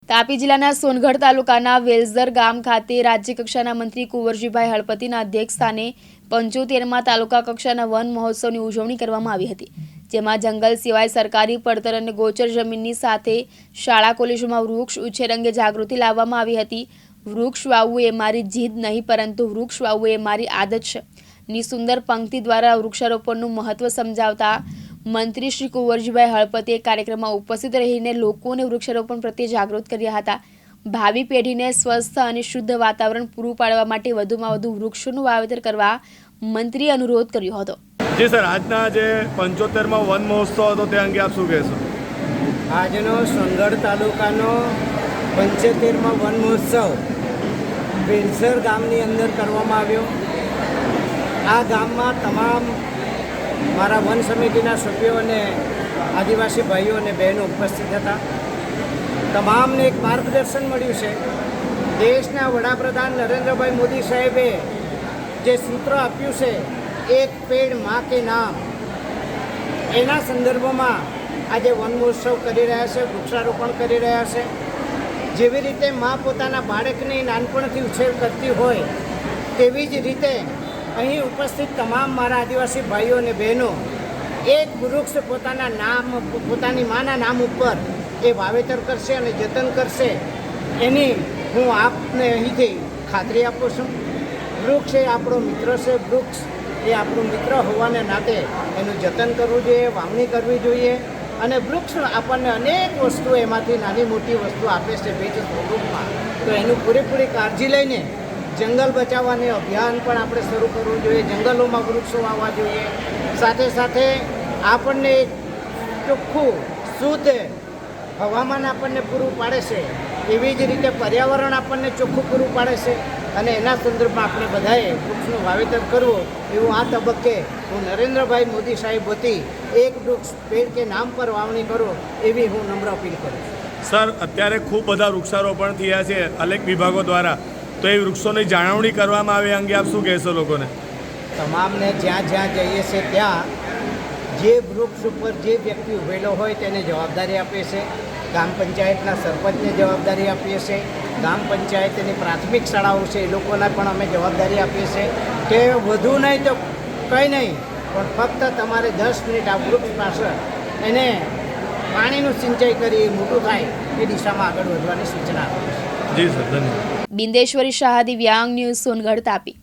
તાપી જિલ્લાના સોનગઢ તાલુકાના વેલઝર ગામ ખાતે રાજ્યકક્ષાના મંત્રી કુંવરજીભાઈ હળપતિના અધ્યક્ષસ્થાને 75મા તાલુકા કક્ષાના વન મહોત્સવની ઉજવણી કરવામાં આવી હતી, જેમાં જંગલ સિવાય સરકારી પડતર અને ગોચર જમીનની સાથે શાળા કોલેજોમાં વૃક્ષ ઉછેર અંગે જાગૃતિ લાવવામાં આવી હતી। વૃક્ષ વાવવું એ મારી જીદ નહીં, પરંતુ વૃક્ષ વાવવું એ મારી આદત છે ની સુંદર પંક્તિ દ્વારા વૃક્ષારોપણનું મહત્વ સમજાવતા મંત્રી શ્રી કુંવરજીભાઈ હળપતિએ કાર્યક્રમમાં ઉપસ્થિત રહીને લોકોને વૃક્ષારોપણ પ્રત્યે જાગૃત કર્યા હતા। ભાવિ પેઢીને સ્વસ્થ અને શુદ્ધ વાતાવરણ પૂરું પાડવા માટે વધુમાં વધુ વૃક્ષોનું વાવેતર કરવા મંત્રીએ અનુરોધ કર્યો હતો। જી સર, આજના જે 75મા વન મહોત્સવ હતો તે અંગે આપ શું કહેશો? આજનો સોનગઢ તાલુકાનો 75મા વન મહોત્સવ વેલઝર ગામની અંદર કરવામાં આવ્યો। આ ગામમાં તમામ મારા વન સમિતિના સભ્યો અને આદિવાસી ભાઈઓ અને બહેનો ઉપસ્થિત હતા। તમામને એક માર્ગદર્શન મળ્યું છે। દેશના વડાપ્રધાન નરેન્દ્રભાઈ મોદી સાહેબે જે સૂત્ર આપ્યું છે, એક પેડ માં કે નામ, એના સંદર્ભમાં આજે વન મહોત્સવ કરી રહ્યા છે, વૃક્ષારોપણ કરી રહ્યા છે। જેવી રીતે મા પોતાના બાળકની નાનપણથી ઉછેર કરતી હોય, તેવી જ રીતે અહીં ઉપસ્થિત તમામ મારા આદિવાસી ભાઈઓ અને બહેનો એક વૃક્ષ પોતાની માના નામ ઉપર એ વાવેતર કરશે અને જતન કરશે, એની હું આપને અહીંથી ખાતરી આપું છું। વૃક્ષ એ આપણો મિત્ર છે। વૃક્ષ એ આપણું મિત્ર હોવાને નાતે એનું જતન કરવું જોઈએ, વાવણી કરવી જોઈએ। અને વૃક્ષ આપણને અનેક વસ્તુઓ એમાંથી નાની મોટી વસ્તુ આપે છે ભેટ સ્વરૂપમાં, તો એનું પૂરેપૂરી કાળજી લઈને જંગલ બચાવવાની અભિયાન પણ આપણે શરૂ કરવું જોઈએ। જંગલોમાં વૃક્ષો વાવવા જોઈએ। સાથે સાથે આપણને ચોખ્ખું શુદ્ધ હવામાન આપણને પૂરું પાડે છે, એવી જ રીતે પર્યાવરણ આપણને ચોખ્ખું પૂરું પાડે છે। અને એના સંદર્ભમાં આપણે બધાએ વૃક્ષનું વાવેતર કરવું, એવું આ તબક્કે હું નરેન્દ્રભાઈ મોદી સાહેબ વતી એક વૃક્ષ પેડ કે નામ પર વાવણી કરો, એવી હું નમ્ર અપીલ કરું છું। સર, અત્યારે ખૂબ બધા વૃક્ષારોપણ થયા છે અનેક વિભાગો દ્વારા, તો એ વૃક્ષોની જાળવણી કરવામાં આવે અંગે આપ શું કહેશો લોકોને? તમામને જ્યાં જ્યાં જઈએ છીએ ત્યાં જે વૃક્ષ ઉપર જે વ્યક્તિ ઉભેલો હોય તેને જવાબદારી આપીએ છીએ। ગ્રામ પંચાયતના સરપંચને જવાબદારી આપીએ છીએ। ગ્રામ પંચાયતની પ્રાથમિક શાળાઓ છે એ લોકોને પણ અમે જવાબદારી આપીએ છીએ કે વધુ નહીં તો કંઈ નહીં, પણ ફક્ત તમારે 10 મિનિટ આ વૃક્ષ પાછળ એને પાણીનું સિંચાઈ કરી મોટું થાય એ દિશામાં આગળ વધવાની સૂચના આપીએ છીએ। જી સર, ધન્યવાદ। બિંદેશ્વરી શાહ, દિવ્યાંગ ન્યૂઝ, સોનગઢ, તાપી।